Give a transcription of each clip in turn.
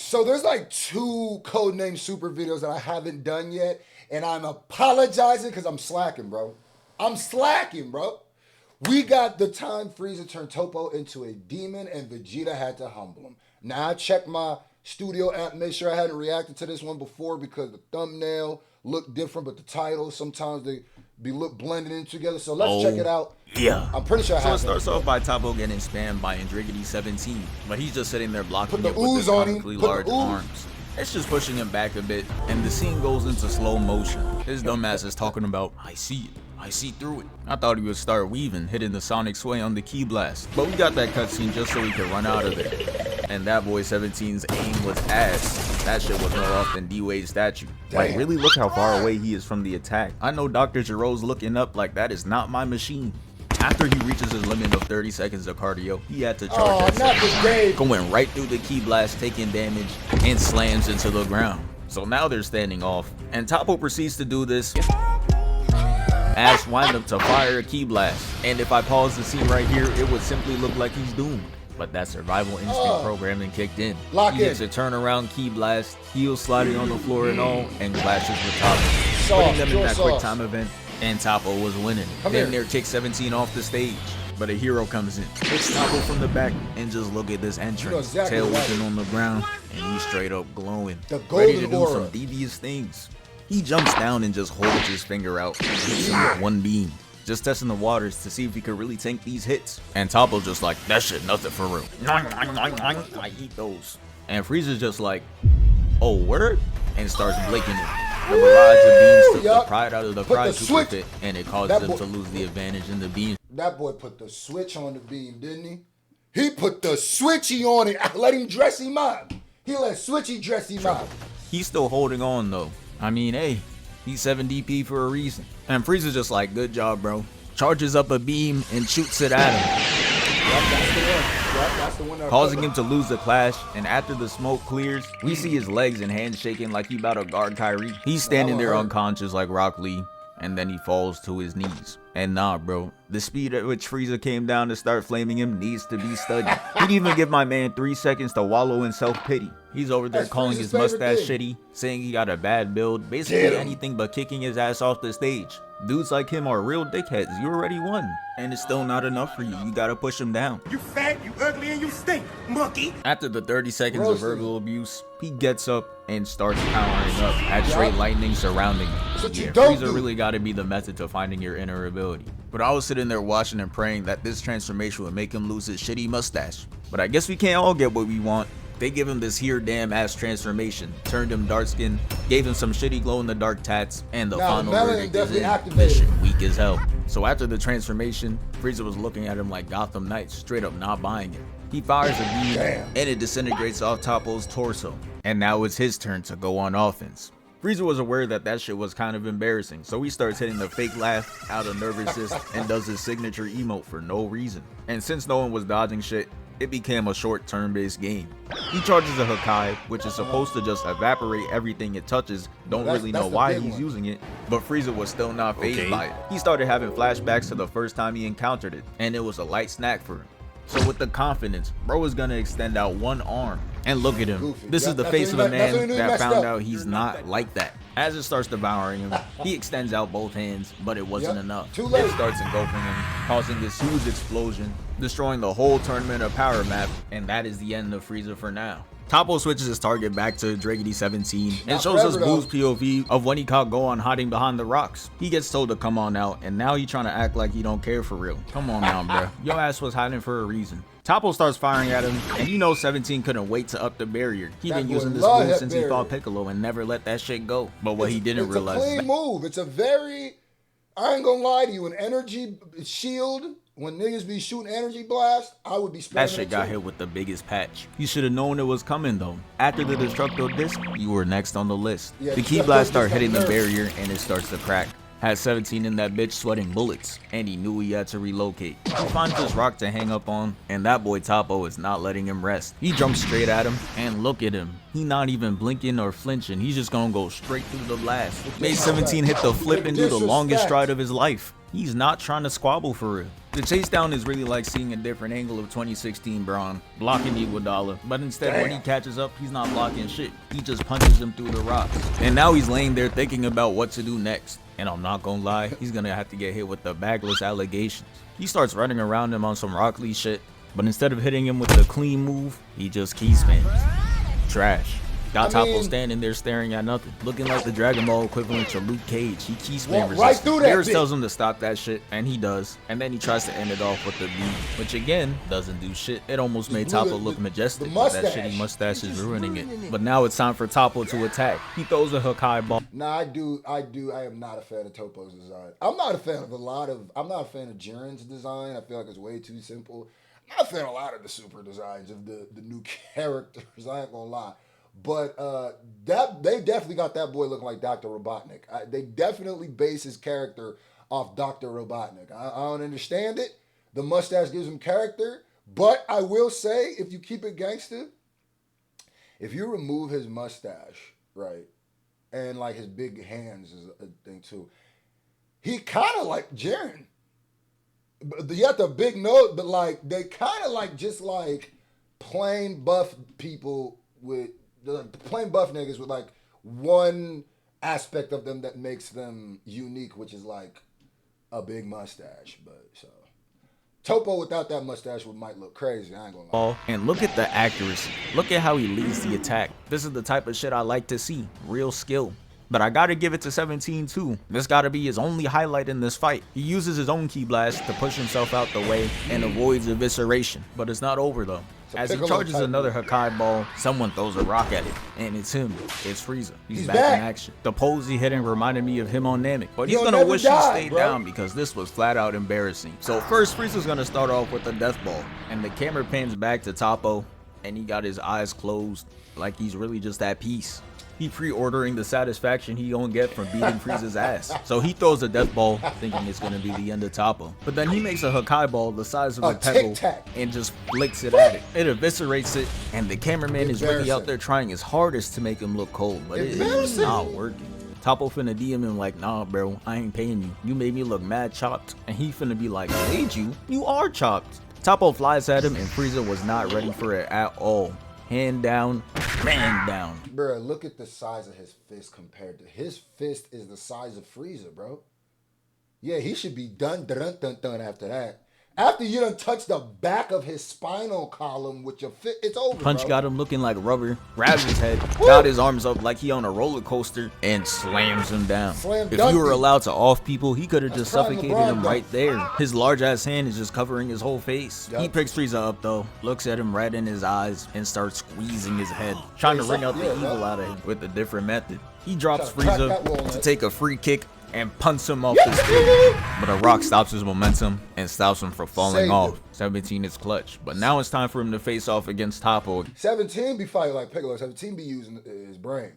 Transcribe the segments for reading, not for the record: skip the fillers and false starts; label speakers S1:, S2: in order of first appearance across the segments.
S1: So there's like 2 codename super videos that I haven't done yet, and I'm apologizing because I'm slacking, bro. I'm slacking, bro. We got the time Frieza turned Toppo into a demon and Vegeta had to humble him. Now I checked my studio app, make sure I hadn't reacted to this one before because the thumbnail looked different, but the title sometimes they look blended in together. So let's check it out.
S2: Yeah.
S1: I'm pretty sure I
S2: So
S1: have
S2: it starts off by Toppo getting spammed by Andriggity 17, but he's just sitting there blocking
S1: the
S2: it with
S1: ooze
S2: his
S1: on him.
S2: comically
S1: Put the
S2: large
S1: ooze.
S2: arms. It's just pushing him back a bit, and the scene goes into slow motion. His dumbass is talking about, I see it. I see through it. I thought he would start weaving, hitting the sonic sway on the key blast. But we got that cutscene just so he could run out of there. And that boy 17's aim was ass. That shit was no off than D-Wade's statue. Like, really look how far away he is from the attack. I know Dr. Giro's looking up like that is not my machine. After he reaches his limit of 30 seconds of cardio, he had to charge that going right through the key blast, taking damage, and slams into the ground. So now they're standing off, and Toppo proceeds to do this ass wind up to fire a key blast. And if I pause the scene right here, it would simply look like he's doomed. But that survival instinct programming kicked in. He gets a turnaround key blast, heels sliding on the floor and all, and clashes with Toppo, putting them in that quick time event, and Toppo was winning. Then there kicks 17 off the stage, but a hero comes in, hits Toppo from the back, and just look at this entrance. Tail whipping on the ground, and he's straight up glowing, ready to do some devious things. He jumps down and just holds his finger out and hits him with one beam, just testing the waters to see if he could really tank these hits. And Toppo's just like, that shit nothing for real. I eat those. And Frieza's just like, oh, word? And starts blinking it. The barrage of beams took the pride out of the Cry Super Fit, and it causes him to lose the advantage in the beam.
S1: That boy put the switch on the beam, didn't he? He put the switchy on it. Let him dress him up. He let Switchy dress him up.
S2: He's still holding on though. I mean, hey, he's 7 DP for a reason. And Frieza's just like, good job, bro. Charges up a beam and shoots it at him.
S1: That's the one.
S2: Causing him to lose the clash, and after the smoke clears, we see his legs and hands shaking like he about to guard Kyrie. He's standing there unconscious like Rock Lee, and then he falls to his knees. And nah, bro, the speed at which Frieza came down to start flaming him needs to be studied. He'd even give my man 3 seconds to wallow in self-pity. He's over there calling his mustache shitty, saying he got a bad build, basically anything but kicking his ass off the stage. Dudes like him are real dickheads. You already won, and it's still not enough for you. You gotta push him down.
S3: You fat, you ugly, and you stink, monkey.
S2: After the 30 seconds of verbal abuse, he gets up and starts powering up at straight lightning surrounding him. Yeah, Frieza really gotta be the method to finding your inner ability. But I was sitting there watching and praying that this transformation would make him lose his shitty mustache. But I guess we can't all get what we want. They give him this here damn ass transformation, turned him dark skin, gave him some shitty glow in the dark tats, and the final verdict is in mission weak as hell. So after the transformation, Frieza was looking at him like Gotham Knights, straight up not buying it. He fires a beam and it disintegrates off Toppo's torso. And now it's his turn to go on offense. Frieza was aware that that shit was kind of embarrassing, so he starts hitting the fake laugh out of nervousness and does his signature emote for no reason. And since no one was dodging shit, it became a short turn-based game. He charges a Hakai, which is supposed to just evaporate everything it touches. Don't really know why he's using it, but Frieza was still not fazed by it. He started having flashbacks to the first time he encountered it, and it was a light snack for him. So with the confidence, bro is gonna extend out one arm. And look at him. This is the face of a man that found out he's not like that. As it starts devouring him, he extends out both hands, but it wasn't enough. It starts engulfing him, causing this huge explosion, destroying the whole tournament of power map, and that is the end of Frieza for now. Toppo switches his target back to Andriggity 17 and shows us Boo's POV of when he caught Gohan hiding behind the rocks. He gets told to come on out, and now he trying to act like he don't care for real. Come on now, bro. Your ass was hiding for a reason. Toppo starts firing at him, and you know 17 couldn't wait to up the barrier. He been using this move since he fought Piccolo and never let that shit go. But what he didn't realize is
S1: it's a clean move. It's a very, I ain't gonna lie to you, an energy shield. When niggas be shooting energy blast, I would be spamming
S2: that shit got hit with the biggest patch. You should have known it was coming though. After the Destructo Disc, you were next on the list. The key blast start hitting the barrier and it starts to crack. Had 17 in that bitch sweating bullets, and he knew he had to relocate. He finds this rock to hang up on, and that boy Toppo is not letting him rest. He jumps straight at him, and look at him. He not even blinking or flinching. He's just gonna go straight through the blast. Made 17 hit the flip and do the longest stride of his life. He's not trying to squabble for real. The chase down is really like seeing a different angle of 2016 Braun, blocking Iguodala, but instead when he catches up, he's not blocking shit. He just punches him through the rocks. And now he's laying there thinking about what to do next. And I'm not gonna lie, he's gonna have to get hit with the bagless allegations. He starts running around him on some Rock Lee shit, but instead of hitting him with the clean move, he just key spams. Trash. Got Toppo standing there staring at nothing, looking like the Dragon Ball equivalent to Luke Cage. He key spam
S1: right through that
S2: Bears
S1: bitch.
S2: tells him to stop that shit, and he does. And then he tries to end it off with the beat, which again, doesn't do shit. It almost made Toppo look majestic, but that shitty mustache is ruining it. But now it's time for Toppo to attack. He throws a Hakai ball.
S1: Nah, I am not a fan of Toppo's design. I'm not a fan of I'm not a fan of Jiren's design. I feel like it's way too simple. I'm not a fan of a lot of the super designs of the new characters. I ain't gonna lie. But they definitely got that boy looking like Dr. Robotnik. They definitely base his character off Dr. Robotnik. I don't understand it. The mustache gives him character. But I will say, if you keep it gangster, if you remove his mustache, right, and like his big hands is a thing too, he kind of like Jiren. You got the big nose, but like they kind of like just like plain buff people with plain buff niggas with like one aspect of them that makes them unique, which is like a big mustache. But so Toppo without that mustache might look crazy. I ain't gonna lie.
S2: And look at the accuracy. Look at how he leads the attack. This is the type of shit I like to see. Real skill. But I gotta give it to 17 too. This gotta be his only highlight in this fight. He uses his own ki blast to push himself out the way and avoids evisceration. But it's not over though. As he charges another Hakai ball, someone throws a rock at it. And it's him. It's Frieza. He's back in action. The pose he hit reminded me of him on Namek. But he's gonna wish he stayed down because this was flat out embarrassing. So first, Frieza's gonna start off with a death ball. And the camera pans back to Toppo. And he got his eyes closed like he's really just at peace. He pre-ordering the satisfaction he gonna get from beating Frieza's ass. So he throws a death ball, thinking it's gonna be the end of Toppo. But then he makes a Hakai ball the size of a pebble and just flicks it at it. It eviscerates it, and the cameraman is really out there trying his hardest to make him look cold, but it is not working. Toppo finna DM him like, nah bro, I ain't paying you. You made me look mad chopped. And he finna be like, made you? You are chopped. Toppo flies at him, and Frieza was not ready for it at all. Hand down, man down.
S1: Bro, look at the size of his fist compared to his fist is the size of Frieza, bro. Yeah, he should be done after that. After you done touch the back of his spinal column with your fist, it's over.
S2: Punch
S1: bro.
S2: got him looking like rubber, grabs his head, got his arms up like he on a roller coaster, and slams him down. If you were allowed to off people, he could have just suffocated him right there. His large ass hand is just covering his whole face. Yep. He picks Frieza up though, looks at him right in his eyes, and starts squeezing his head, trying to wring out the evil out of him with a different method. He drops Frieza to take a free kick and punts him off the stage, but a rock stops his momentum and stops him from falling off. 17 is clutch, but now it's time for him to face off against Toppo.
S1: 17 be fighting like Piccolo. 17 be using his brain.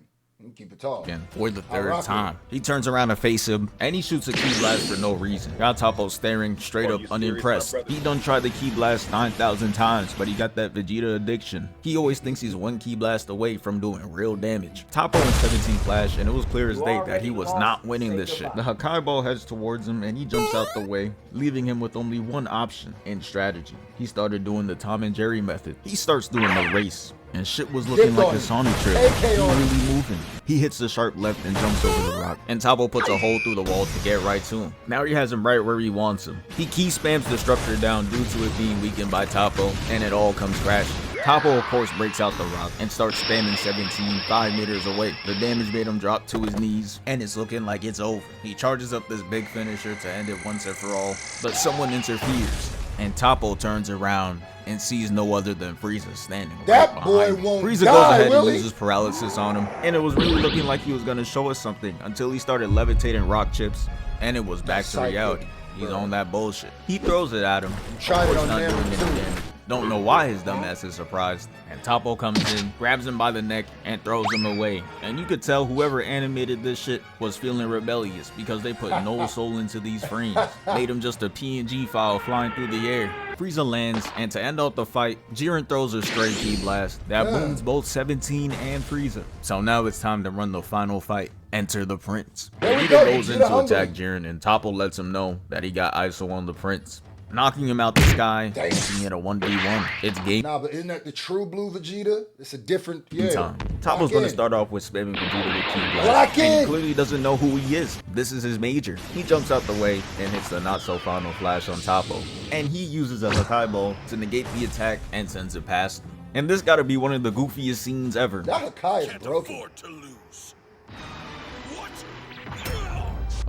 S1: Keep it tall.
S2: Again, for the third time. He turns around to face him, and he shoots a ki blast for no reason. Got Toppo staring straight up unimpressed. He done tried the ki blast 9,000 times, but he got that Vegeta addiction. He always thinks he's one ki blast away from doing real damage. Toppo and 17 clash, and it was clear as day that he was not winning this shit. The Hakai ball heads towards him, and he jumps out the way, leaving him with only one option in strategy. He started doing the Tom and Jerry method. He starts doing the race. And shit was looking like a Sonic trip. He really moving. He hits the sharp left and jumps over the rock. And Toppo puts a hole through the wall to get right to him. Now he has him right where he wants him. He ki spams the structure down due to it being weakened by Toppo, and it all comes crashing. Toppo of course breaks out the rock and starts spamming 17 5 meters away. The damage made him drop to his knees, and it's looking like it's over. He charges up this big finisher to end it once and for all, but someone interferes. And Toppo turns around and sees no other than Frieza standing right behind him. Frieza goes ahead and loses paralysis on him, and it was really looking like he was gonna show us something until he started levitating rock chips, and it was back to reality. He's on that bullshit. He throws it at him.
S1: Tried it on
S2: not doing
S1: damage.
S2: any damage. Don't know why his dumbass is surprised. And Toppo comes in, grabs him by the neck, and throws him away. And you could tell whoever animated this shit was feeling rebellious because they put no soul into these frames. Made him just a PNG file flying through the air. Frieza lands, and to end out the fight, Jiren throws a stray ki blast that booms both 17 and Frieza. So now it's time to run the final fight. Enter the Prince. Vegeta goes in to attack Jiren, and Toppo lets him know that he got ISO on the Prince. knocking him out the sky, making it a 1v1. It's game.
S1: Nah, but isn't that the true blue Vegeta? It's a different,
S2: time. Toppo's going to start off with spamming Vegeta with Ki Blast.
S1: Lock in.
S2: And he clearly doesn't know who he is. This is his major. He jumps out the way and hits the not-so-final flash on Toppo. And he uses a Hakai Ball to negate the attack and sends it past him. And this got to be one of the goofiest scenes ever.
S1: That Hakai is broken.
S3: To lose.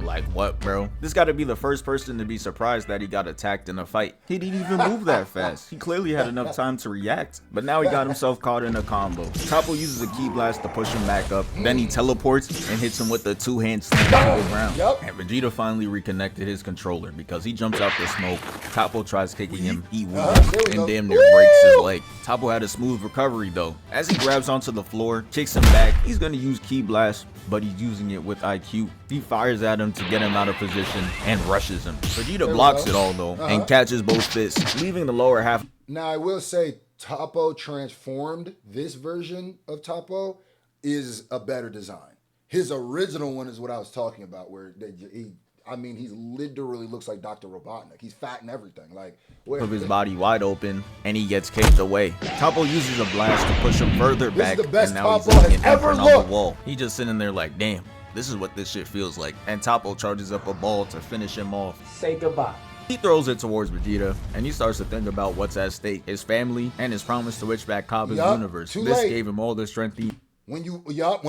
S2: Like what, bro? This got to be the first person to be surprised that he got attacked in a fight. He didn't even move that fast. He clearly had enough time to react, but now he got himself caught in a combo. Toppo uses a Ki Blast to push him back up. Then he teleports and hits him with the two-hand slam to the ground. And Vegeta finally reconnected his controller because he jumps out the smoke. Toppo tries kicking him, he wounds, and damn near breaks his leg. Toppo had a smooth recovery though. As he grabs onto the floor, kicks him back, he's gonna use Ki Blast, but he's using it with IQ. He fires at him to get him out of position and rushes him. Vegeta blocks it all though and catches both fists, leaving the lower half.
S1: Now I will say Toppo transformed. This version of Toppo is a better design. His original one is what I was talking about, where he literally looks like Dr. Robotnik. He's fat and everything. Like
S2: of his body wide open, and he gets kicked away. Toppo uses a blast to push him further back,
S1: is the best
S2: and now
S1: Toppo
S2: he's
S1: has ever
S2: on
S1: looked.
S2: the wall. He just sitting there like, damn, this is what this shit feels like. And Toppo charges up a ball to finish him off.
S4: Say goodbye.
S2: He throws it towards Vegeta, and he starts to think about what's at stake, his family, and his promise to witch back Cabba's universe. This gave him all the strength he.
S1: When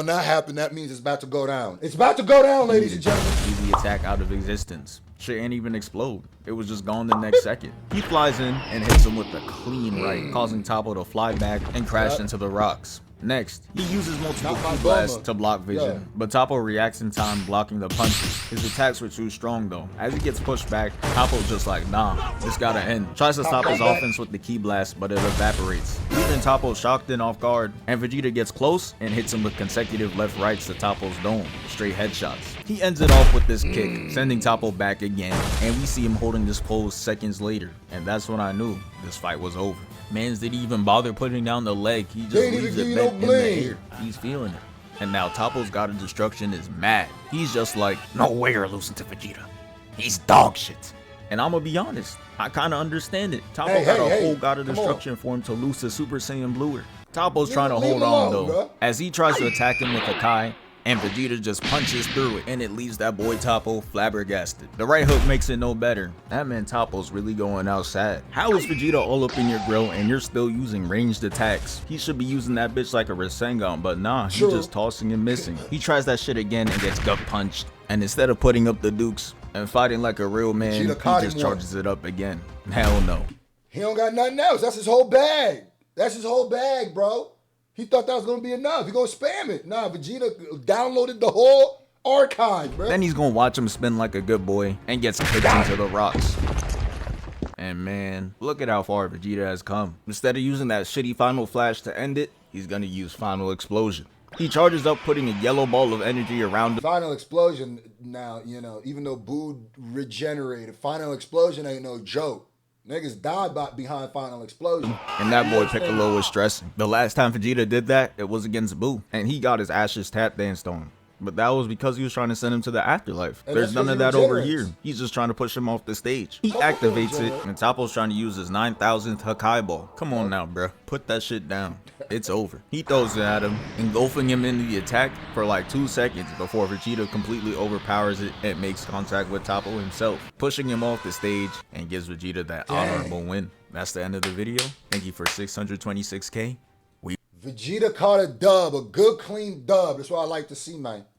S1: that happened, that means it's about to go down. It's about to go down, ladies and gentlemen.
S2: Leave the attack out of existence. Shit ain't even explode. It was just gone the next second. He flies in and hits him with a clean right, causing Toppo to fly back and crash into the rocks. Next, he uses multiple Ki Blasts to block vision, but Toppo reacts in time, blocking the punches. His attacks were too strong though. As he gets pushed back, Toppo's just like, nah, this gotta end. Tries to stop his offense with the Ki Blast, but it evaporates, leaving Toppo shocked and off guard. And Vegeta gets close and hits him with consecutive left rights to Toppo's dome, straight headshots. He ends it off with this kick, sending Toppo back again, and we see him holding this pose seconds later. And that's when I knew this fight was over. Mans didn't even bother putting down the leg. He just leaves it bent in the air. He's feeling it. And now Toppo's God of Destruction is mad. He's just like, no way you're losing to Vegeta. He's dog shit. And I'm gonna be honest, I kinda understand it. Toppo got a whole God of Destruction for him to lose to Super Saiyan Bluer. Toppo's trying to hold on though, as he tries to attack him with a Kai, and Vegeta just punches through it, and it leaves that boy Toppo flabbergasted. The right hook makes it no better. That man Toppo's really going out sad. How is Vegeta all up in your grill and you're still using ranged attacks? He should be using that bitch like a Rasengan, but nah, he's just tossing and missing. He tries that shit again and gets gut punched. And instead of putting up the dukes and fighting like a real man, he just charges it up again. Hell no.
S1: He don't got nothing else. That's his whole bag. That's his whole bag, bro. He thought that was going to be enough. He going to spam it. Nah, Vegeta downloaded the whole archive, bro.
S2: Then he's going to watch him spin like a good boy and gets kicked into the rocks. And man, look at how far Vegeta has come. Instead of using that shitty final flash to end it, he's going to use Final Explosion. He charges up, putting a yellow ball of energy around him.
S1: Final Explosion now, even though Boo regenerated, Final Explosion ain't no joke. Niggas died behind Final Explosion.
S2: And that boy Piccolo was stressing. The last time Vegeta did that, it was against Boo. And he got his ashes tap danced on. But that was because he was trying to send him to the afterlife.
S1: And
S2: there's none of that over here. He's just trying to push him off the stage. He activates it, and Toppo's trying to use his 9,000th Hakai Ball. Come on now, bro. Put that shit down. It's over. He throws it at him, engulfing him into the attack for like 2 seconds before Vegeta completely overpowers it and makes contact with Toppo himself, pushing him off the stage and gives Vegeta that honorable win. That's the end of the video. Thank you for 626K.
S1: Vegeta caught a dub, a good clean dub. That's what I like to see, man.